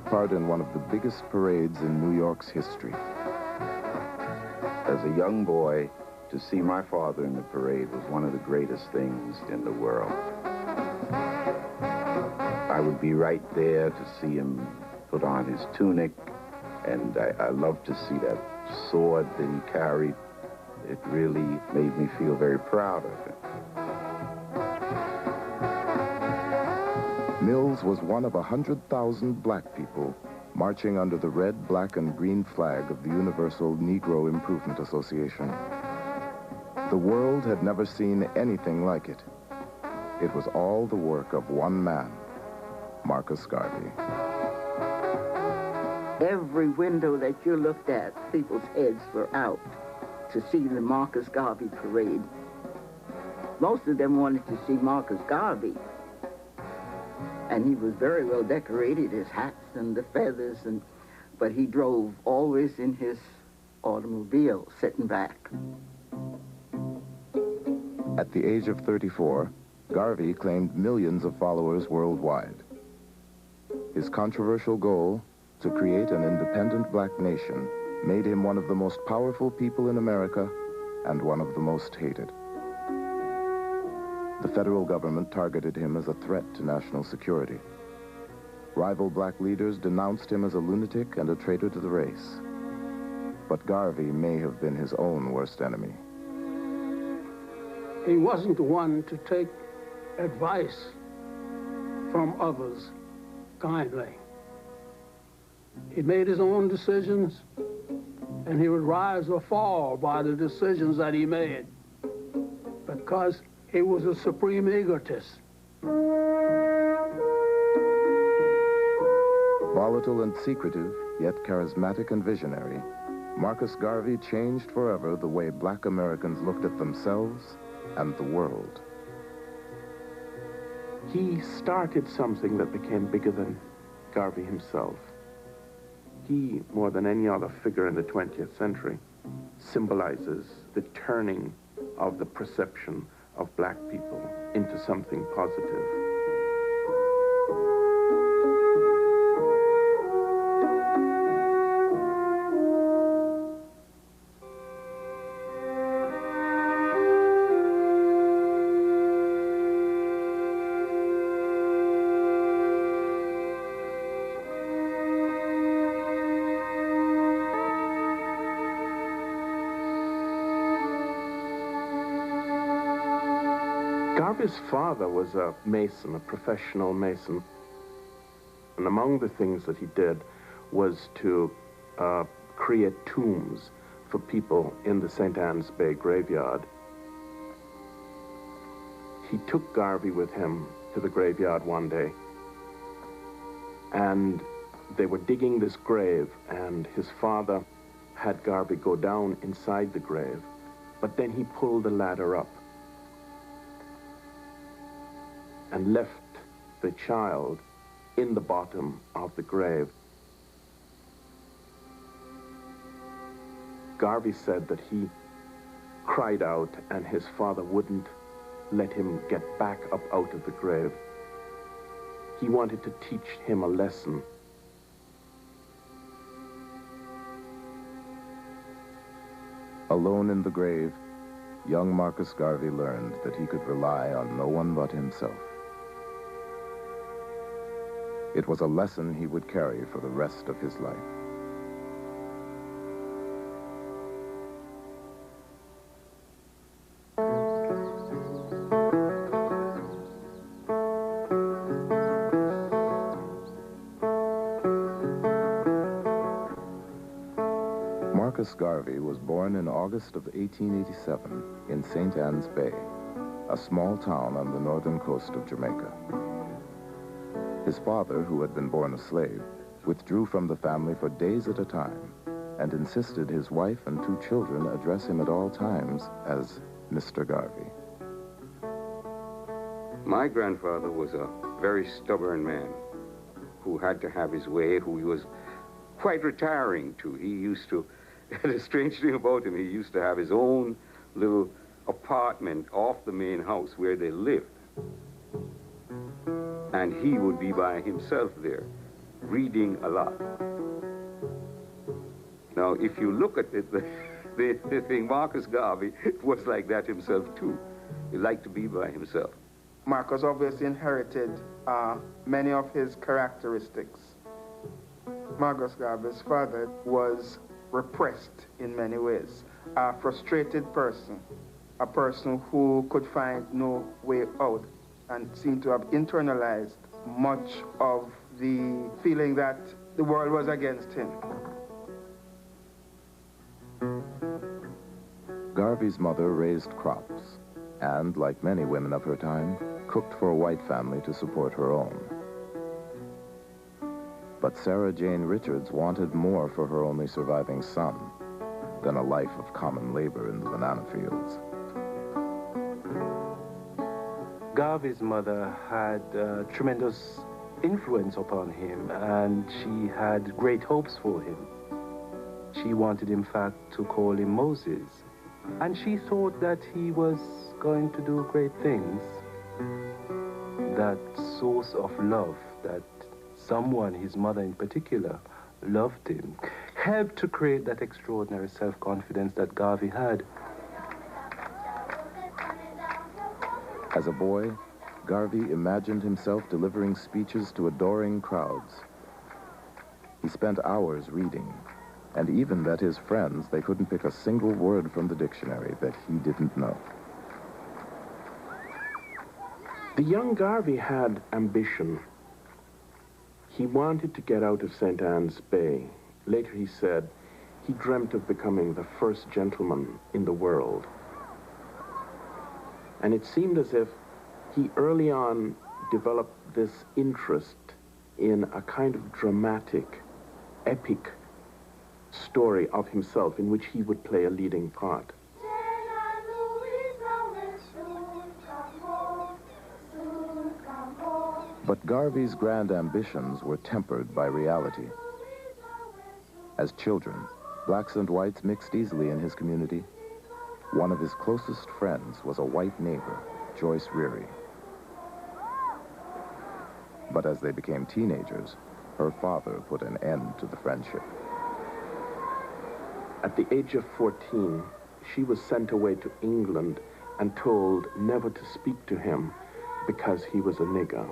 take part in one of the biggest parades in New York's history. As a young boy, to see my father in the parade was one of the greatest things in the world. I would be right there to see him put on his tunic, and I loved to see that sword that he carried. It really made me feel very proud of him. Mills was one of 100,000 black people marching under the red, black, and green flag of the Universal Negro Improvement Association. The world had never seen anything like it. It was all the work of one man, Marcus Garvey. Every window that you looked at, people's heads were out to see the Marcus Garvey parade. Most of them wanted to see Marcus Garvey. And he was very well decorated, his hats and the feathers, but he drove always in his automobile, sitting back. At the age of 34, Garvey claimed millions of followers worldwide. His controversial goal, to create an independent black nation, made him one of the most powerful people in America and one of the most hated. The federal government targeted him as a threat to national security. Rival black leaders denounced him as a lunatic and a traitor to the race. But Garvey may have been his own worst enemy. He wasn't the one to take advice from others kindly. He made his own decisions, and he would rise or fall by the decisions that he made, because he was a supreme egotist. Volatile and secretive, yet charismatic and visionary, Marcus Garvey changed forever the way black Americans looked at themselves and the world. He started something that became bigger than Garvey himself. He, more than any other figure in the 20th century, symbolizes the turning of the perception of black people into something positive. Garvey's father was a mason, a professional mason. And among the things that he did was to create tombs for people in the St. Anne's Bay graveyard. He took Garvey with him to the graveyard one day, and they were digging this grave, and his father had Garvey go down inside the grave, but then he pulled the ladder up and left the child in the bottom of the grave. Garvey said that he cried out and his father wouldn't let him get back up out of the grave. He wanted to teach him a lesson. Alone in the grave, young Marcus Garvey learned that he could rely on no one but himself. It was a lesson he would carry for the rest of his life. Marcus Garvey was born in August of 1887 in St. Anne's Bay, a small town on the northern coast of Jamaica. His father, who had been born a slave, withdrew from the family for days at a time and insisted his wife and 2 children address him at all times as Mr. Garvey. My grandfather was a very stubborn man who had to have his way, who he was quite retiring to. He used to, the strange thing about him, he used to have his own little apartment off the main house where they lived. And he would be by himself there. reading a lot. Now, if you look at it, the thing, Marcus Garvey was like that himself too. He liked to be by himself. Marcus obviously inherited many of his characteristics. Marcus Garvey's father was repressed in many ways, a frustrated person, a person who could find no way out and seemed to have internalized much of the feeling that the world was against him. Garvey's mother raised crops and, like many women of her time, cooked for a white family to support her own. But Sarah Jane Richards wanted more for her only surviving son than a life of common labor in the banana fields. Garvey's mother had tremendous influence upon him, and she had great hopes for him. She wanted, in fact, to call him Moses, and she thought that he was going to do great things. That source of love, that someone, his mother in particular, loved him, helped to create that extraordinary self-confidence that Garvey had. As a boy, Garvey imagined himself delivering speeches to adoring crowds. He spent hours reading, and even bet his friends they couldn't pick a single word from the dictionary that he didn't know. The young Garvey had ambition. He wanted to get out of St. Anne's Bay. Later he said he dreamt of becoming the first gentleman in the world. And it seemed as if he early on developed this interest in a kind of dramatic, epic story of himself in which he would play a leading part. But Garvey's grand ambitions were tempered by reality. As children, blacks and whites mixed easily in his community. One of his closest friends was a white neighbor, Joyce Reary. But as they became teenagers, her father put an end to the friendship. At the age of 14, she was sent away to England and told never to speak to him because he was a nigger.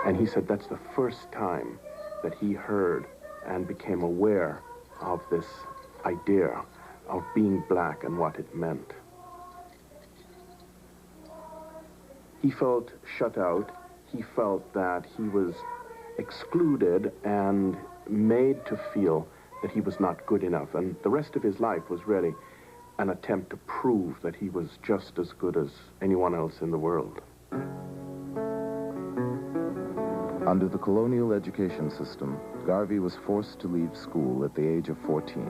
And he said that's the first time that he heard and became aware of this idea of being black and what it meant. He felt shut out. He felt that he was excluded and made to feel that he was not good enough. And the rest of his life was really an attempt to prove that he was just as good as anyone else in the world. Under the colonial education system, Garvey was forced to leave school at the age of 14.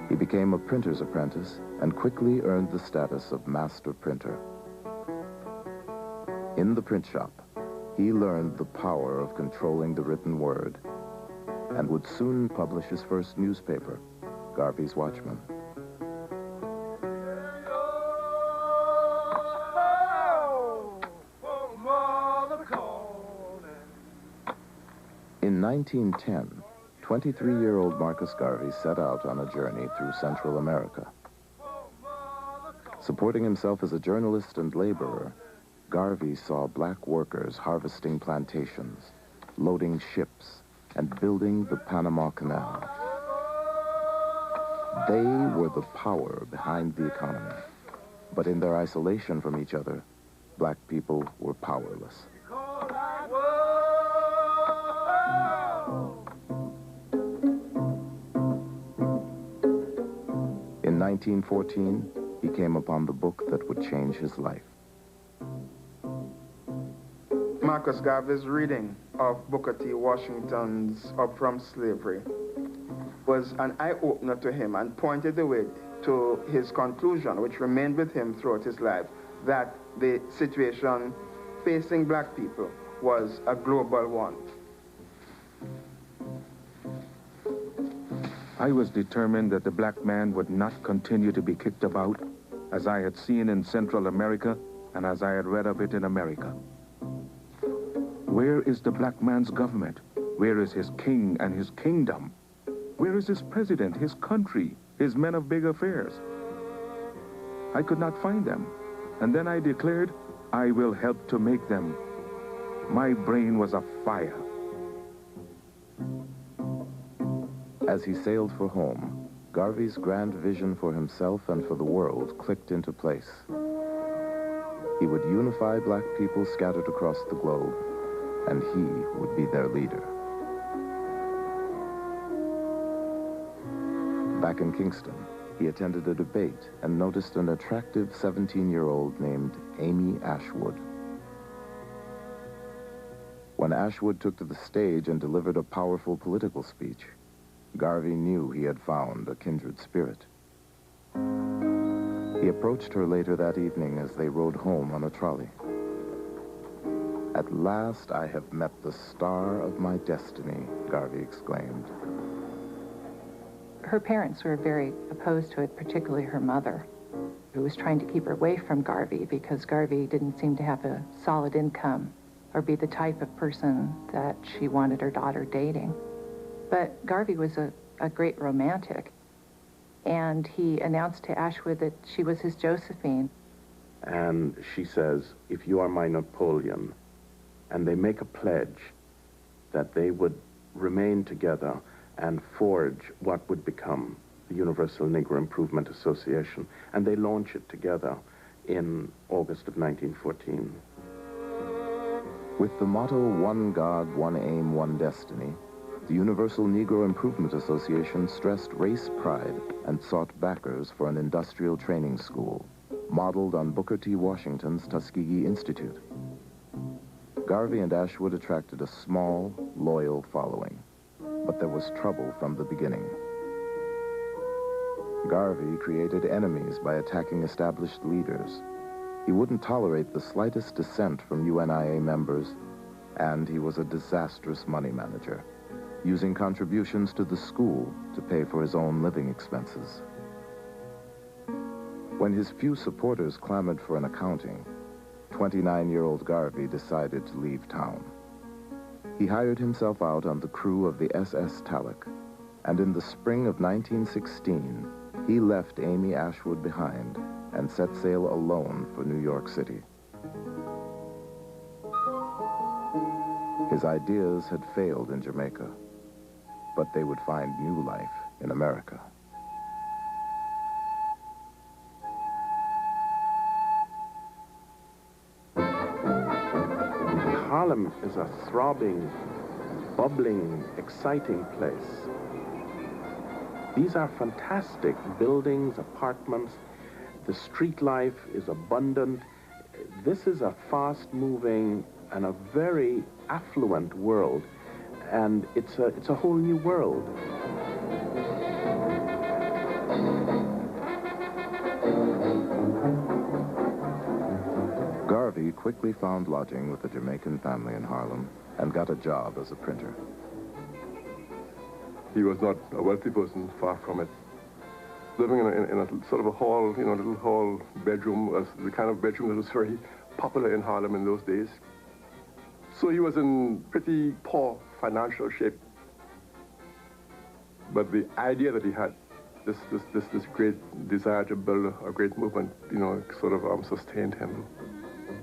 He became a printer's apprentice and quickly earned the status of master printer. In the print shop, he learned the power of controlling the written word and would soon publish his first newspaper, Garvey's Watchman. In 1910, 23-year-old Marcus Garvey set out on a journey through Central America. Supporting himself as a journalist and laborer, Garvey saw black workers harvesting plantations, loading ships, and building the Panama Canal. They were the power behind the economy, but in their isolation from each other, black people were powerless. In 1914, he came upon the book that would change his life. Marcus Garvey's reading of Booker T. Washington's Up From Slavery was an eye-opener to him and pointed the way to his conclusion, which remained with him throughout his life, that the situation facing black people was a global one. I was determined that the black man would not continue to be kicked about as I had seen in Central America and as I had read of it in America. Where is the black man's government? Where is his king and his kingdom? Where is his president, his country, his men of big affairs? I could not find them. And then I declared, I will help to make them. My brain was afire. As he sailed for home, Garvey's grand vision for himself and for the world clicked into place. He would unify black people scattered across the globe, and he would be their leader. Back in Kingston, he attended a debate and noticed an attractive 17-year-old named Amy Ashwood. When Ashwood took to the stage and delivered a powerful political speech, Garvey knew he had found a kindred spirit. He approached her later that evening as they rode home on a trolley. "At last I have met the star of my destiny," Garvey exclaimed. Her parents were very opposed to it, particularly her mother, who was trying to keep her away from Garvey because Garvey didn't seem to have a solid income or be the type of person that she wanted her daughter dating. But Garvey was a great romantic, and he announced to Ashwood that she was his Josephine. And she says, if you are my Napoleon, and they make a pledge that they would remain together and forge what would become the Universal Negro Improvement Association. And they launch it together in August of 1914. With the motto, "One God, one aim, one destiny," the Universal Negro Improvement Association stressed race pride and sought backers for an industrial training school, modeled on Booker T. Washington's Tuskegee Institute. Garvey and Ashwood attracted a small, loyal following, but there was trouble from the beginning. Garvey created enemies by attacking established leaders. He wouldn't tolerate the slightest dissent from UNIA members, and he was a disastrous money manager, using contributions to the school to pay for his own living expenses. When his few supporters clamored for an accounting, 29-year-old Garvey decided to leave town. He hired himself out on the crew of the SS Talek, and in the spring of 1916, he left Amy Ashwood behind and set sail alone for New York City. His ideas had failed in Jamaica, but they would find new life in America. Harlem is a throbbing, bubbling, exciting place. These are fantastic buildings, apartments. The street life is abundant. This is a fast-moving and a very affluent world, and it's a whole new world. Garvey quickly found lodging with a Jamaican family in Harlem and got a job as a printer. He was not a wealthy person, far from it. Living in a sort of a hall, little hall bedroom, was the kind of bedroom that was very popular in Harlem in those days. So he was in pretty poor financial shape. But the idea that he had, this great desire to build a great movement, sort of sustained him.